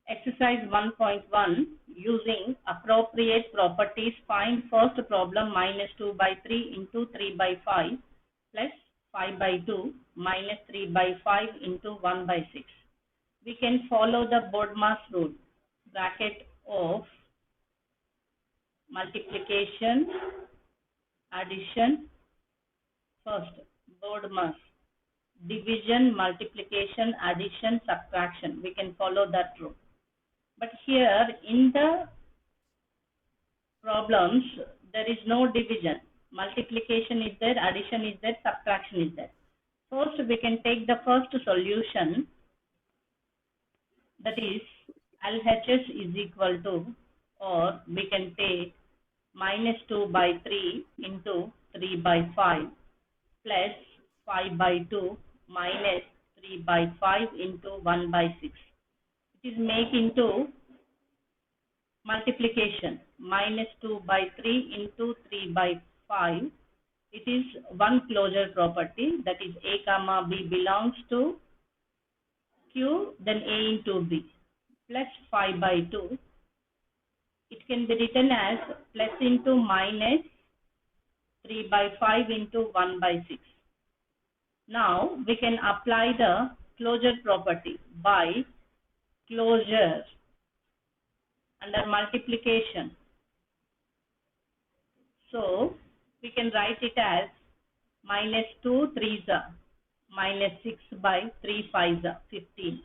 Exercise 1.1, using appropriate properties, find first problem minus 2 by 3 into 3 by 5 plus 5 by 2 minus 3 by 5 into 1 by 6. We can follow the BODMAS rule, bracket of multiplication, addition, first BODMAS, division, multiplication, addition, subtraction. We can follow that rule. But here in the problems, there is no division. Multiplication is there, addition is there, subtraction is there. First, we can take the first solution, that is LHS is equal to, or we can take minus 2 by 3 into 3 by 5 plus 5 by 2 minus 3 by 5 into 1 by 6. It is make into multiplication, minus 2 by 3 into 3 by 5. It is one closure property, that is A comma B belongs to Q, then A into B, plus 5 by 2. It can be written as plus into minus 3 by 5 into 1 by 6. Now we can apply the closure property by closure under multiplication. So we can write it as minus 2 3s are minus 6 by 3 5s are 15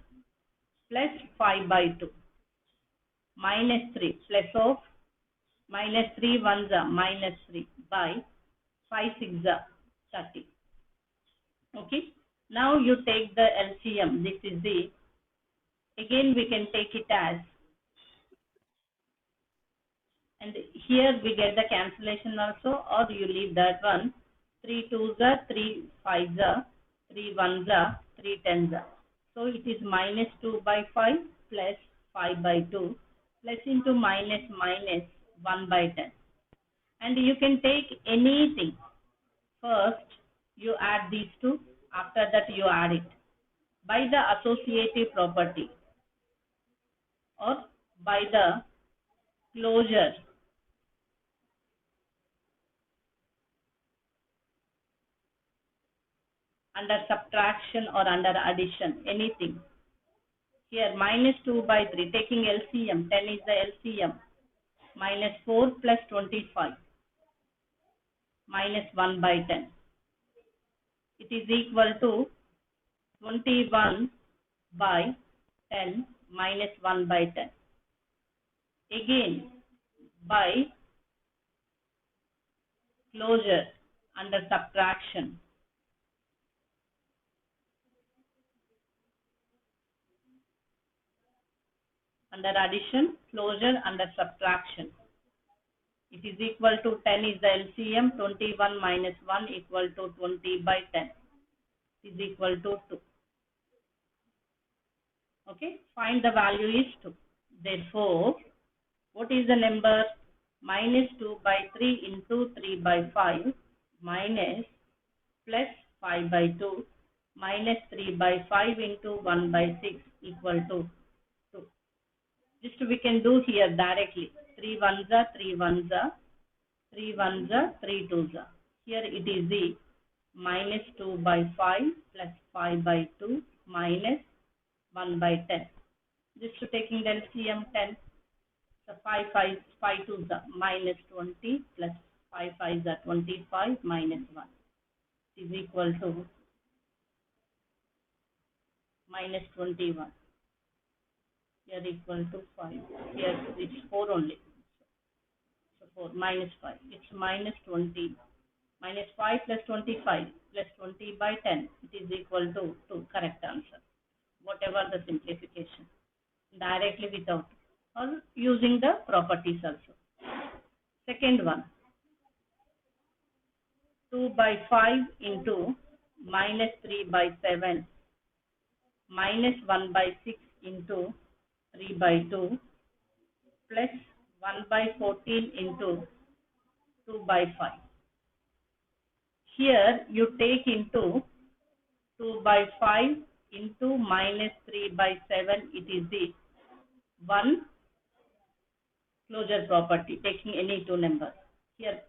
plus 5 by 2 minus 3 plus of minus 3 1s are minus 3 by 5 6s are 30. Okay. Now you take the LCM. This is the, again we can take it as, and here we get the cancellation also, or you leave that one. 3 2s are 3 5s are 3 1s are 3 10s are. So it is minus 2 by 5 plus 5 by 2 plus into minus minus 1 by 10. And you can take anything. First you add these two, after that you add it by the associative property or by the closure under subtraction or under addition, anything. Here minus 2 by 3, taking LCM, 10 is the LCM, minus 4 plus 25 minus 1 by 10. It is equal to 21 by 10 minus 1 by 10. Again by closure under subtraction. Under addition, closure under subtraction. It is equal to 10 is the LCM, 21 minus 1 equal to 20 by 10. It is equal to 2. Okay, find the value is 2. Therefore, what is the number? Minus 2 by 3 into 3 by 5 minus plus 5 by 2 minus 3 by 5 into 1 by 6 equal to 2. Just we can do here directly. 3 1s are 3 1s are 3 1s are 3 2s are. Here it is the minus 2 by 5 plus 5 by 2 minus 1 by 10. Just to taking the LCM 10. So 5 2s are minus 20 plus 5 5s are 25 minus 1 is equal to minus 21. Here equal to 5. Here it's 4 only. So 4 minus 5. It's minus 20. Minus 5 plus 25 plus 20 by 10. It is equal to 2. Correct answer. Whatever the simplification. Directly without. Or using the properties also. Second one. 2 by 5 into minus 3 by 7 minus 1 by 6 into 3 by 2 plus 1 by 14 into 2 by 5. Here you take into 2 by 5 into minus 3 by 7, it is the one closure property, taking any two numbers. Here,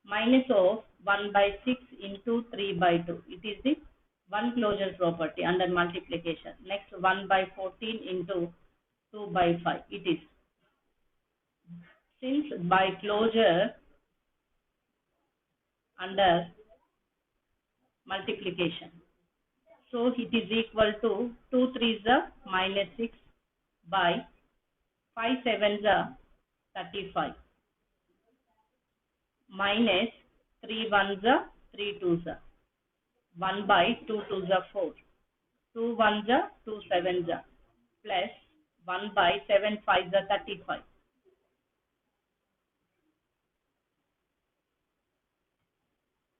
minus of 1 by 6 into 3 by 2. It is the one closure property under multiplication. Next, 1 by 14 into 2 by 5. It is, since by closure under multiplication, so it is equal to 2 3s are minus 6 by 5 7s are 35 minus 3 1s are 3 2s are 1 by 2 2s are 4, 2 1s are 2 7s are plus 1 by 7 5s are 35.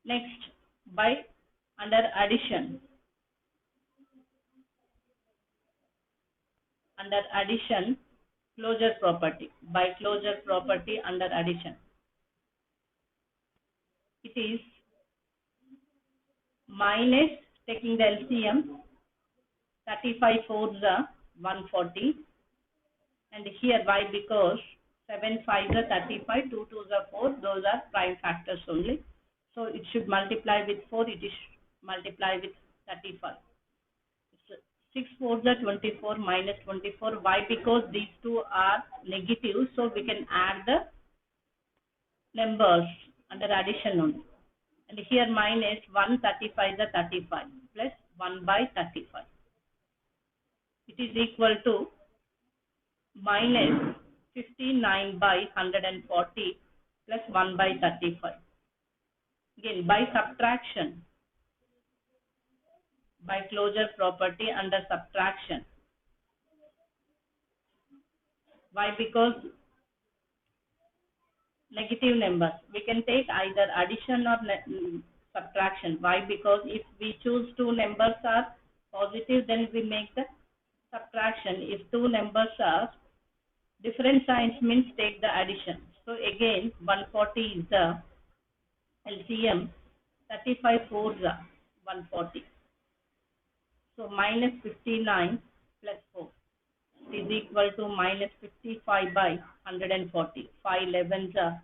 Next, by under addition, closure property, by closure property under addition, it is minus, taking the LCM, 35 4s are 140, and here why? Because 7 5s are 35, 2 2s are 4, those are prime factors only, so it should multiply with 4, it is multiply with 35. 6 4s are 24 minus 24. Why? Because these two are negative, so we can add the numbers under addition only. And here minus 135 is 35 plus 1 by 35. It is equal to minus 59 by 140 plus 1 by 35. Again, by subtraction, by closure property under subtraction. Why? Because negative numbers, we can take either addition or subtraction. Why? Because if we choose two numbers are positive, then we make the subtraction. If two numbers are different signs, means take the addition. So again, 140 is the LCM, 35 4s are 140. So minus 59 plus 4 is equal to minus 55 by 140. 5 11s are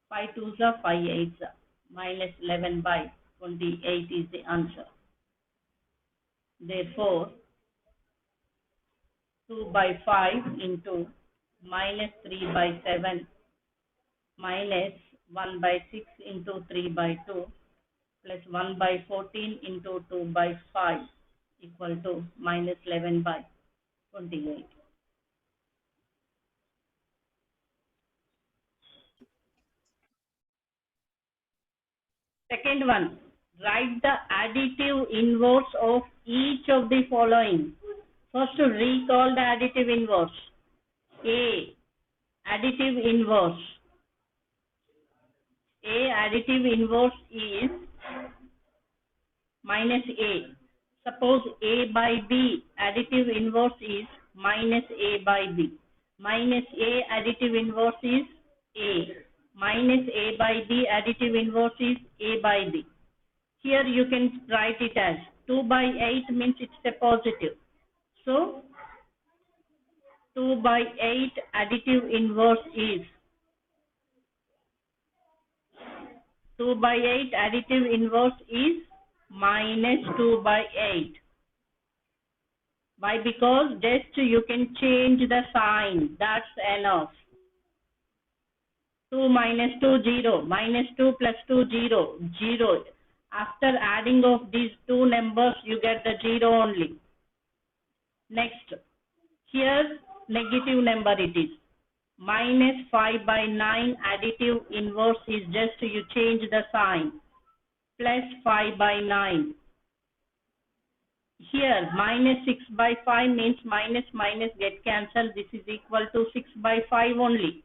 5 2s are 5 8s are minus 11 by 28 is the answer. Therefore, 2 by 5 into minus 3 by 7 minus 1 by 6 into 3 by 2 plus 1 by 14 into 2 by 5 equal to minus 11 by 28. Second one, write the additive inverse of each of the following. First, recall the additive inverse. A, additive inverse. A additive inverse is minus A. Suppose A by B, additive inverse is minus A by B. Minus A additive inverse is A. Minus A by B additive inverse is A by B. Here you can write it as 2 by 8 means it's a positive. So 2 by 8 additive inverse is 2 by 8 additive inverse is minus 2 by 8. Why? Because just you can change the sign. That's enough. 2 minus 2 0. Minus 2 plus 2 0. 0. After adding of these two numbers, you get the 0 only. Next, here negative number it is. Minus 5 by 9 additive inverse is just you change the sign. Plus 5 by 9. Here minus 6 by 5 means minus minus get cancelled. This is equal to 6 by 5 only.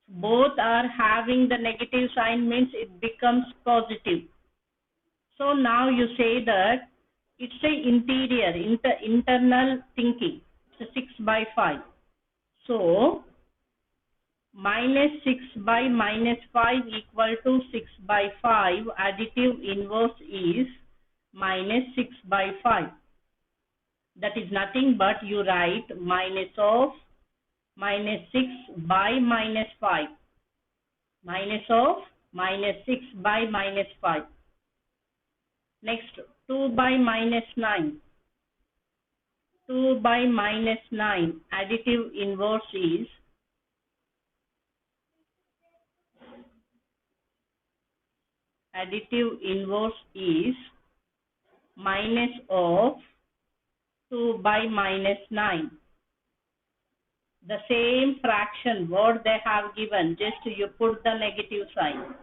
Both are having the negative sign means it becomes positive. So now you say that it's a internal thinking. It's a 6 by 5. So minus 6 by minus 5 equal to 6 by 5. Additive inverse is minus 6 by 5. That is nothing but you write minus of minus 6 by minus 5. Minus of minus 6 by minus 5. Next, 2 by minus 9. 2 by minus 9. Additive inverse is minus of 2 by minus 9. The same fraction what they have given, just you put the negative sign.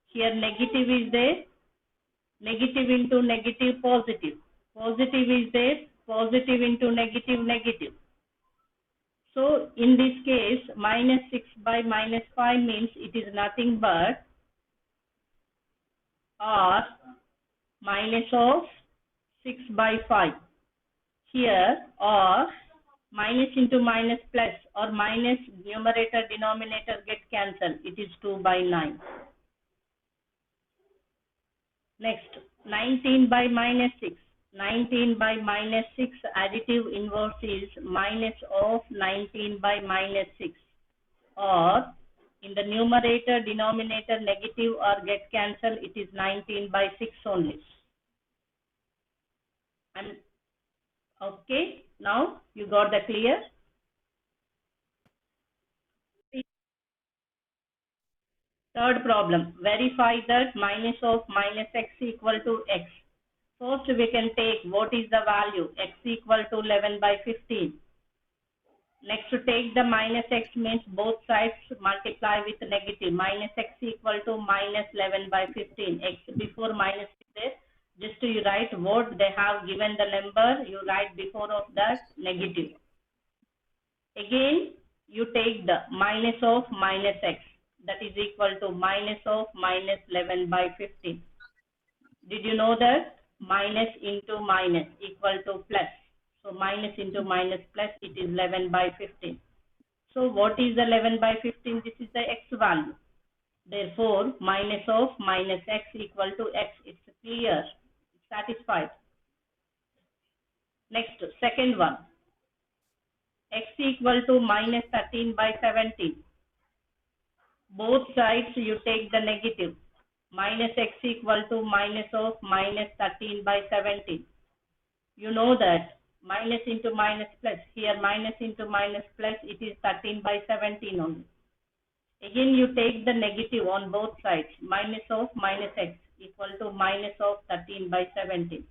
Here negative is there, negative into negative positive. Positive is there, positive into negative negative. So in this case, minus 6 by minus 5 means it is nothing but r minus of 6 by 5. Here or minus into minus plus or minus numerator denominator get cancelled. It is 2 by 9. Next, 19 by minus 6. 19 by minus 6 additive inverse is minus of 19 by minus 6, or in the numerator denominator negative or get cancelled, it is 19 by 6 only. And okay, now you got the clear. Third problem, verify that minus of minus x equal to x. First we can take what is the value, x equal to 11 by 15. Next, to take the minus x means both sides multiply with negative. Minus x equal to minus 11 by 15. X before minus is there. Just you write what they have given the number, you write before of that negative. Again, you take the minus of minus x. That is equal to minus of minus 11 by 15. Did you know that? Minus into minus equal to plus. So minus into minus plus, it is 11 by 15. So what is 11 by 15? This is the x value. Therefore, minus of minus x equal to x. It's clear. It's satisfied. Next, second one. X equal to minus 13 by 17. Both sides you take the negative. Minus x equal to minus of minus 13 by 17. You know that minus into minus plus. Here minus into minus plus, it is 13 by 17 only. Again you take the negative on both sides. Minus of minus x equal to minus of 13 by 17.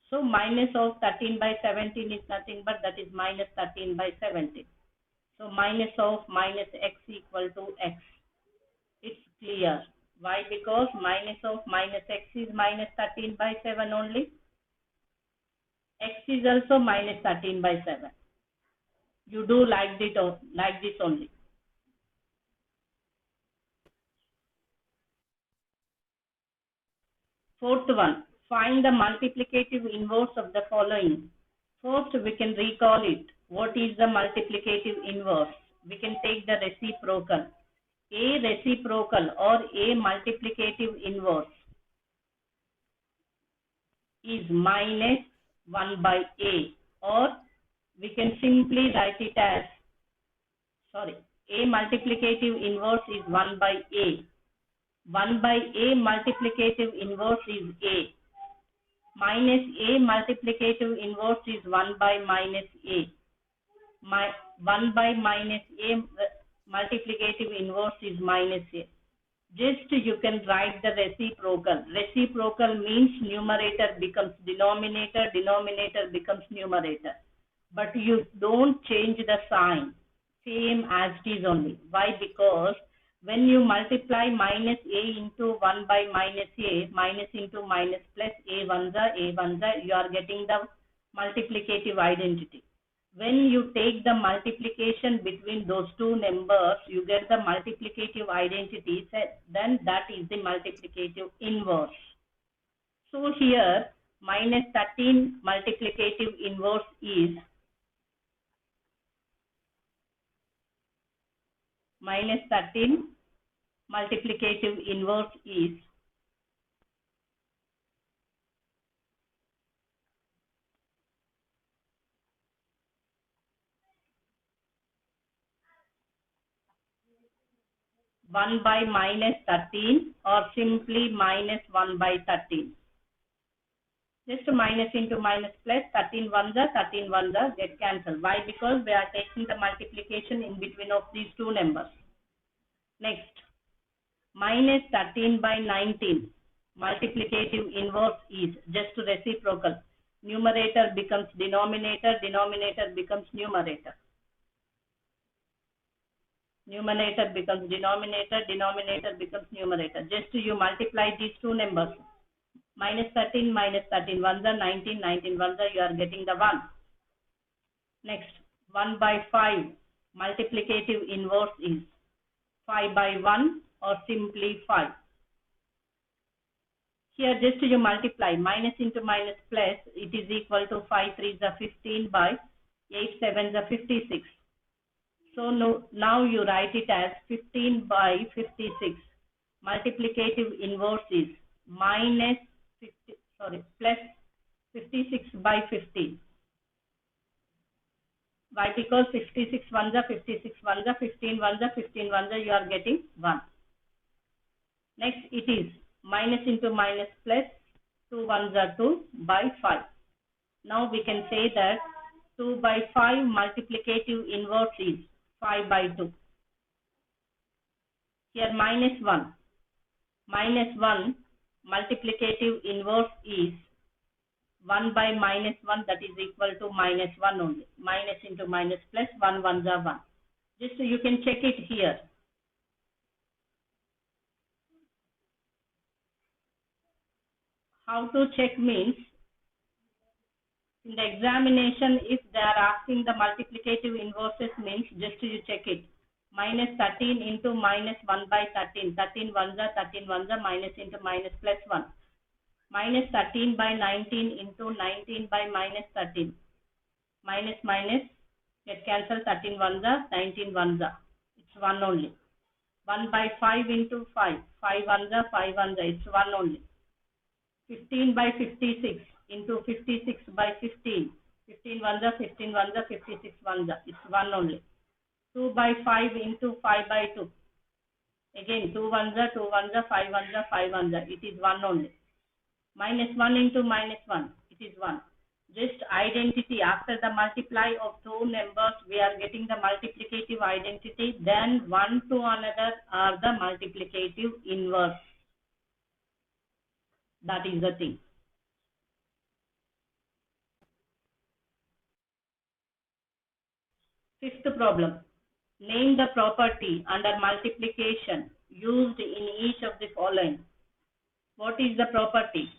So minus of 13 by 17 is nothing but that is minus 13 by 17. So minus of minus x equal to x. It's clear. Why? Because minus of minus x is minus 13 by 7 only. X is also minus 13 by 7. You do like this only. Fourth one, find the multiplicative inverse of the following. First, we can recall it. What is the multiplicative inverse? We can take the reciprocal. A reciprocal or A multiplicative inverse is minus 1 by A, or we can simply write it as, A multiplicative inverse is 1 by A. 1 by A multiplicative inverse is A. Minus A multiplicative inverse is 1 by minus A. 1 by minus A multiplicative inverse is minus A. Just you can write the reciprocal. Reciprocal means numerator becomes denominator, denominator becomes numerator. But you don't change the sign. Same as it is only. Why? Because when you multiply minus A into 1 by minus A, minus into minus plus A ones, you are getting the multiplicative identity. When you take the multiplication between those two numbers, you get the multiplicative identity, then that is the multiplicative inverse. So here, minus 13 multiplicative inverse is minus 13 multiplicative inverse is 1 by minus 13 or simply minus 1 by 13. Just minus into minus plus, 13 ones are 13 ones are get cancelled. Why? Because we are taking the multiplication in between of these two numbers. Next, minus 13 by 19. Multiplicative inverse is just reciprocal. Numerator becomes denominator, denominator becomes numerator. Numerator becomes denominator, denominator becomes numerator. Just you multiply these two numbers. Minus 13, minus 13, ones are 19, 19 ones are, you are getting the 1. Next, 1 by 5. Multiplicative inverse is 5 by 1 or simply 5. Here just you multiply minus into minus plus, it is equal to 5 3s are 15 by 8 7s are 56. So now you write it as 15 by 56. Multiplicative inverse is plus 56 by 15. Why? Because 56 ones are 56 ones are 15 ones are 15 ones are, you are getting 1. Next it is minus into minus plus, 2 ones are 2 by 5. Now we can say that 2 by 5 multiplicative inverse is 5 by 2. Here minus 1. Minus 1 multiplicative inverse is 1 by minus 1, that is equal to minus 1 only. Minus into minus plus, 1 ones are 1. Just so you can check it here. How to check means, in the examination, if they are asking the multiplicative inverses means, just you check it. Minus 13 into minus 1 by 13. 13 ones are 13 ones are, minus into minus plus 1. Minus 13 by 19 into 19 by minus 13. Minus minus get cancelled, 13 ones are, 19 ones are. It's 1 only. 1 by 5 into 5. 5 ones are, 5 ones are. It's 1 only. 15 by 56 into 56 by 15. 15 ones are, 15 ones are, 56 ones are. It's 1 only. 2 by 5 into 5 by 2. Again, 2 ones are, 2 ones are, 5 ones are, 5 ones are. It is 1 only. Minus 1 into minus 1. It is 1. Just identity. After the multiply of two numbers, we are getting the multiplicative identity. Then one to another are the multiplicative inverse. That is the thing. Fifth problem. Name the property under multiplication used in each of the following. What is the property?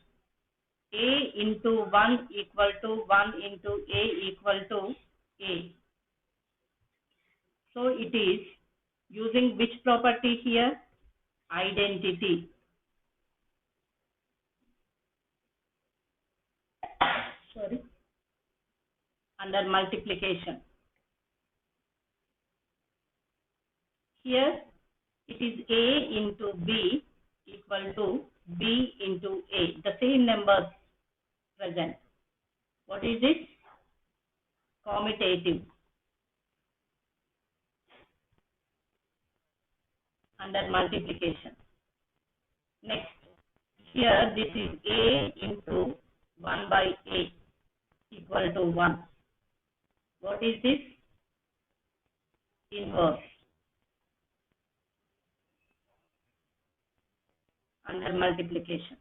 A into 1 equal to 1 into A equal to A. So it is using which property here? Identity. Sorry. Under multiplication. Here it is A into B equal to B into A. The same numbers present. What is it? Commutative. Under multiplication. Next, here this is A into 1 by A equal to 1. What is this? Inverse. Under multiplication.